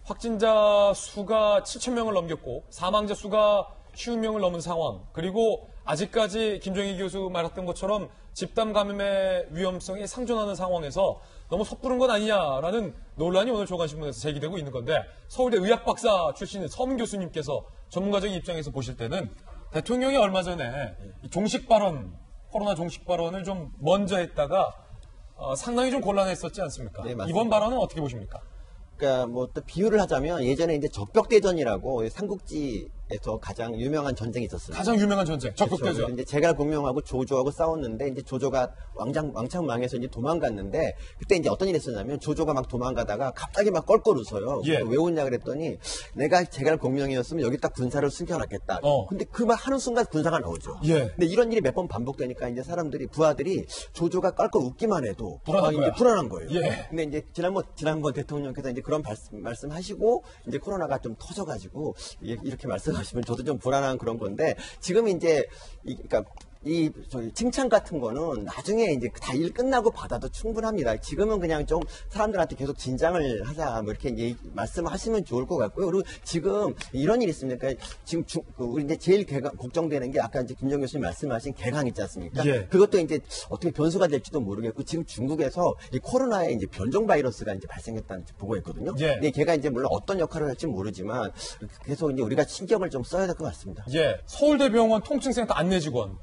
확진자 수가 7,000명을 넘겼고 사망자 수가 50명을 넘은 상황, 그리고 아직까지 김정희 교수 말했던 것처럼 집단 감염의 위험성이 상존하는 상황에서 너무 섣부른 것 아니냐라는 논란이 오늘 조간신문에서 제기되고 있는 건데, 서울대 의학박사 출신인 서문 교수님께서 전문가적인 입장에서 보실 때는 대통령이 얼마 전에 종식 발언, 코로나 종식 발언을 좀 먼저 했다가 상당히 좀 곤란했었지 않습니까? 네, 맞습니다. 이번 발언은 어떻게 보십니까? 그러니까 뭐 또 비유를 하자면 예전에 이제 적벽대전이라고 삼국지에서 가장 유명한 전쟁이 있었습니다. 가장 유명한 전쟁, 적극대전. 그렇죠. 이제 제갈공명하고 조조하고 싸웠는데 이제 조조가 왕창 망해서 이제 도망갔는데, 그때 이제 어떤 일이 있었냐면 조조가 막 도망가다가 갑자기 막 껄껄 웃어요. 예. 왜 웃냐 그랬더니 내가 제갈공명이었으면 여기다 군사를 숨겨놨겠다. 근데 그 말 하는 순간 군사가 나오죠. 예. 근데 이런 일이 몇 번 반복되니까 이제 사람들이 부하들이 조조가 껄껄 웃기만 해도 불안한 거야. 이제 불안한 거예요. 예. 근데 이제 지난번 대통령께서 이제 그런 말씀하시고 이제 코로나가 좀 터져가지고 이렇게 말씀하시면 저도 좀 불안한 그런 건데, 지금 이제 그러니까 저희 칭찬 같은 거는 나중에 이제 다 일 끝나고 받아도 충분합니다. 지금은 그냥 좀 사람들한테 계속 진장을 하자, 뭐 이렇게 말씀하시면 좋을 것 같고요. 그리고 지금 이런 일이 있습니다. 그러니까 지금 우리 이제 제일 걱정되는 게 아까 이제 김정 교수님 말씀하신 개강 있지 않습니까? 예. 그것도 이제 어떻게 변수가 될지도 모르겠고, 지금 중국에서 이 코로나의 이제 변종 바이러스가 이제 발생했다는 보고가 있거든요. 예. 근데 걔가 이제 물론 어떤 역할을 할지 모르지만 계속 이제 우리가 신경을 좀 써야 될 것 같습니다. 예. 서울대병원 통증센터 안내직원.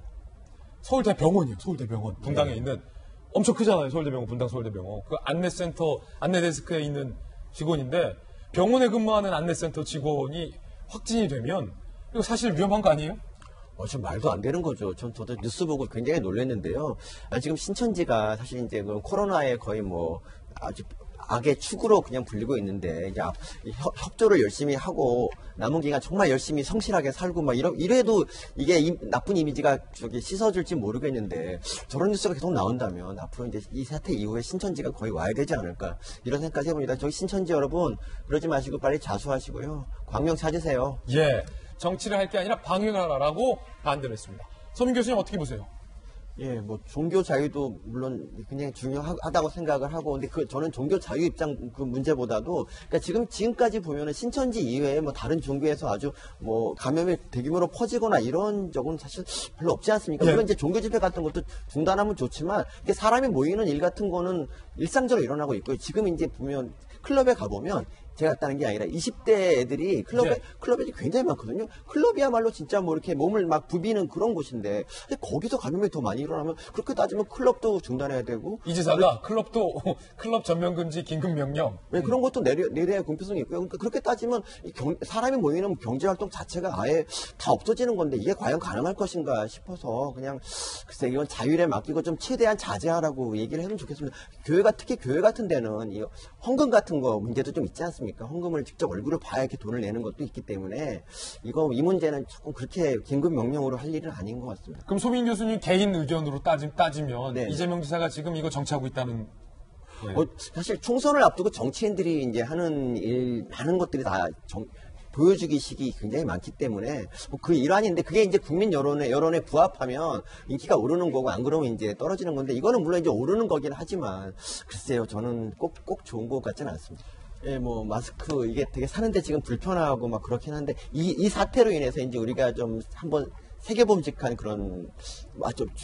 서울대병원이요. 서울대병원. 분당에 있는. 엄청 크잖아요. 서울대병원, 분당 서울대병원. 그 안내센터, 안내데스크에 있는 직원인데, 병원에 근무하는 안내센터 직원이 확진이 되면, 이거 사실 위험한 거 아니에요? 좀 말도 안 되는 거죠. 저도 뉴스 보고 굉장히 놀랐는데요. 지금 신천지가 사실 이제 그 코로나에 거의 뭐 아주 악의 축으로 그냥 불리고 있는데, 이제 협조를 열심히 하고 남은 기간 정말 열심히 성실하게 살고 막 이래도 이게 나쁜 이미지가 씻어질지 모르겠는데, 저런 뉴스가 계속 나온다면 앞으로 이제 이 사태 이후에 신천지가 거의 와야 되지 않을까, 이런 생각까지 해봅니다. 저희 신천지 여러분, 그러지 마시고 빨리 자수하시고요. 광명 찾으세요. 예. 정치를 할 게 아니라 방역하라라고 반대를 했습니다. 서민 교수님 어떻게 보세요? 예, 뭐 종교 자유도 물론 굉장히 중요하다고 생각을 하고, 근데 저는 종교 자유 입장 그 문제보다도, 그러니까 지금까지 보면은 신천지 이외에 뭐 다른 종교에서 아주 뭐 감염이 대규모로 퍼지거나 이런 적은 사실 별로 없지 않습니까? 예. 물론 이제 종교 집회 같은 것도 중단하면 좋지만, 이게 사람이 모이는 일 같은 거는 일상적으로 일어나고 있고요. 지금 이제 보면 클럽에 가보면, 제가 갔다는 게 아니라 20대 애들이 클럽에 굉장히 많거든요. 클럽이야말로 진짜 뭐 이렇게 몸을 막 부비는 그런 곳인데, 근데 거기서 감염이 더 많이 일어나면, 그렇게 따지면 클럽도 중단해야 되고. 이 지사가 클럽 전면 금지 긴급 명령. 네, 그런 것도 내려야 공표성이 있고요. 그러니까 그렇게 따지면 사람이 모이는 경제 활동 자체가 아예 다 없어지는 건데, 이게 과연 가능할 것인가 싶어서 그냥 글쎄 이건 자율에 맡기고 좀 최대한 자제하라고 얘기를 해주면 좋겠습니다. 특히 교회 같은 데는 이 헌금 같은 거 문제도 좀 있지 않습니까? 헌금을 직접 얼굴을 봐야 이렇게 돈을 내는 것도 있기 때문에 이 문제는 조금 그렇게 긴급 명령으로 할 일은 아닌 것 같습니다. 그럼 소민 교수님 개인 의견으로 따지면 네. 이재명 지사가 지금 이거 정치하고 있다는. 네. 사실 총선을 앞두고 정치인들이 이제 하는 것들이 다 보여주기식이 굉장히 많기 때문에 그 일환인데, 그게 이제 국민 여론에 부합하면 인기가 오르는 거고, 안 그러면 이제 떨어지는 건데, 이거는 물론 이제 오르는 거긴 하지만 글쎄요, 저는 꼭 좋은 것 같지는 않습니다. 예, 뭐 마스크 이게 되게 사는데 지금 불편하고 막 그렇긴 한데, 이 사태로 인해서 이제 우리가 좀 한번 세계범직한 그런,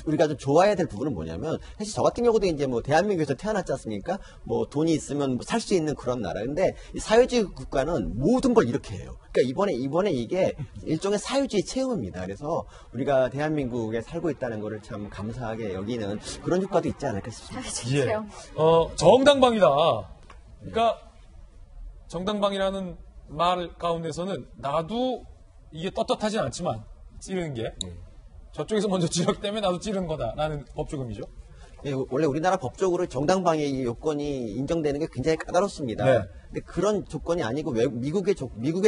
우리가 좀 좋아해야 될 부분은 뭐냐면, 사실 저 같은 경우도 이제 뭐 대한민국에서 태어났지 않습니까? 뭐 돈이 있으면 살 수 있는 그런 나라. 근데 이 사회주의 국가는 모든 걸 이렇게 해요. 그러니까 이번에 이게 일종의 사회주의 체험입니다. 그래서 우리가 대한민국에 살고 있다는 거를 참 감사하게 여기는 그런 효과도 있지 않을까 싶습니다. 예. 정당방이다. 그러니까 정당방이라는 말 가운데서는 나도 이게 떳떳하진 않지만 찌르는 게 저쪽에서 먼저 찌르기 때문에 나도 찌르는 거다라는 법조금이죠. 예, 원래 우리나라 법적으로 정당방위 요건이 인정되는 게 굉장히 까다롭습니다. 네. 근데 그런 조건이 아니고 미국의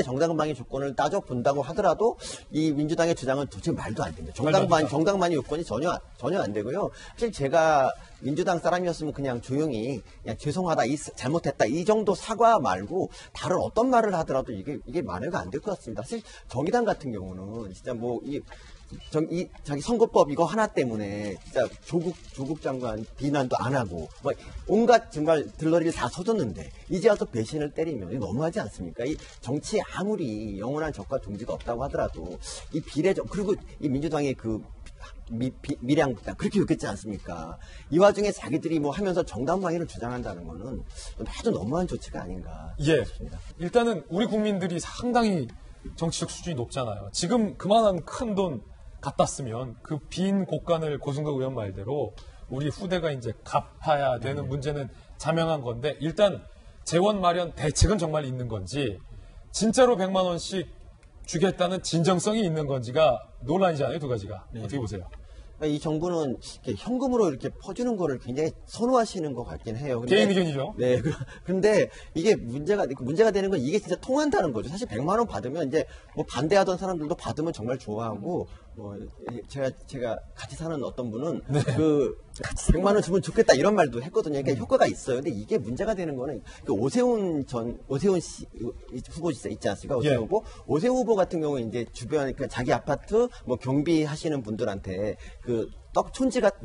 정당방위 조건을 따져 본다고 하더라도 이 민주당의 주장은 도대체 말도 안 됩니다. 정당방위 요건이 전혀 안 되고요. 사실 제가 민주당 사람이었으면 그냥 조용히 그냥 죄송하다, 잘못했다 이 정도 사과 말고 다른 어떤 말을 하더라도 이게 만회가 안 될 것 같습니다. 사실 정의당 같은 경우는 진짜 자기 선거법 이거 하나 때문에 진짜 조국 장관 비난도 안 하고 뭐 온갖 정말 들러리를 다 서줬는데 이제 와서 배신을 때리면 이거 너무하지 않습니까? 이 정치에 아무리 영원한 적과 종지가 없다고 하더라도 이 비례적 그리고 이 민주당의 그 미래한국당 그렇게 욕했지 않습니까? 이 와중에 자기들이 뭐 하면서 정당방위를 주장한다는 거는 아주 너무한 조치가 아닌가 싶습니다. 일단은 우리 국민들이 상당히 정치적 수준이 높잖아요. 지금 그만한 큰 돈 갖다 쓰면 그 빈 곳간을 고승국 의원 말대로 우리 후대가 이제 갚아야 되는 문제는 자명한 건데 일단 재원 마련 대책은 정말 있는 건지 진짜로 100만 원씩 주겠다는 진정성이 있는 건지가 논란이잖아요. 두 가지가. 어떻게 보세요? 이 정부는 이렇게 현금으로 이렇게 퍼주는 거를 굉장히 선호하시는 것 같긴 해요. 근데, 개인 의견이죠. 네. 그런데 이게 문제가 되는 건 이게 진짜 통한다는 거죠. 사실 100만 원 받으면 이제 뭐 반대하던 사람들도 받으면 정말 좋아하고, 제가 같이 사는 어떤 분은 같이 100만 원 주면 좋겠다 이런 말도 했거든요. 그러니까 효과가 있어요. 근데 이게 문제가 되는 거는 오세훈 씨 후보 있지 않습니까? 오세훈 후보. 오세훈 후보 같은 경우에 이제 주변, 그러니까 자기 아파트 뭐 경비하시는 분들한테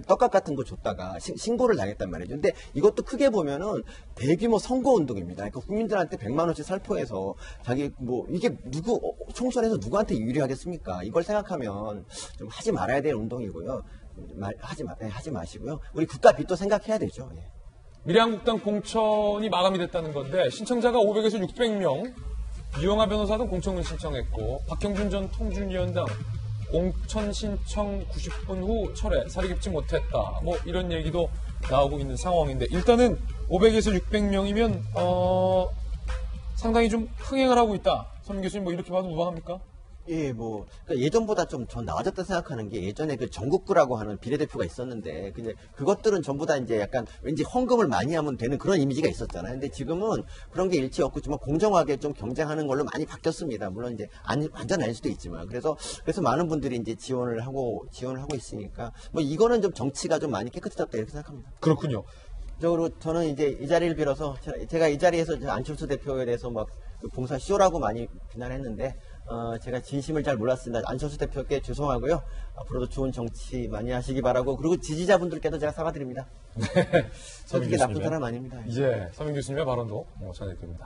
떡값 같은 거 줬다가 신고를 당했단 말이죠. 근데 이것도 크게 보면은 대규모 선거운동입니다. 그러니까 국민들한테 100만 원씩 살포해서 이게 총선에서 누구한테 유리하겠습니까? 이걸 생각하면 좀 하지 말아야 될 운동이고요. 하지 마시고요. 우리 국가 빚도 생각해야 되죠. 예. 미래한국당 공천이 마감이 됐다는 건데 신청자가 500에서 600명, 이영하 변호사 등 공천을 신청했고 박형준 전 통준위원장 공천 신청 90분 후 철회, 사리 깊지 못했다. 뭐 이런 얘기도 나오고 있는 상황인데 일단은 500에서 600명이면 상당히 좀 흥행을 하고 있다. 서민 교수님 뭐 이렇게 봐도 무방합니까? 예, 그러니까 예전보다 좀 전 나아졌다 생각하는 게 예전에 그 전국구라고 하는 비례대표가 있었는데, 근데 그것들은 전부 다 이제 약간 왠지 헌금을 많이 하면 되는 그런 이미지가 있었잖아요. 근데 지금은 그런 게 일치 없고 좀 공정하게 좀 경쟁하는 걸로 많이 바뀌었습니다. 물론 이제 완전 아닐 수도 있지만. 그래서 많은 분들이 이제 지원을 하고 있으니까, 이거는 좀 정치가 좀 많이 깨끗해졌다 이렇게 생각합니다. 그렇군요. 저는 이제 이 자리를 빌어서 제가 이 자리에서 안철수 대표에 대해서 봉사 쇼라고 많이 비난했는데, 제가 진심을 잘 몰랐습니다. 안철수 대표께 죄송하고요. 앞으로도 좋은 정치 많이 하시기 바라고, 그리고 지지자분들께도 제가 사과드립니다. 네. 솔직히 나쁜 사람 아닙니다. 예, 서민 교수님의 발언도 전해드립니다.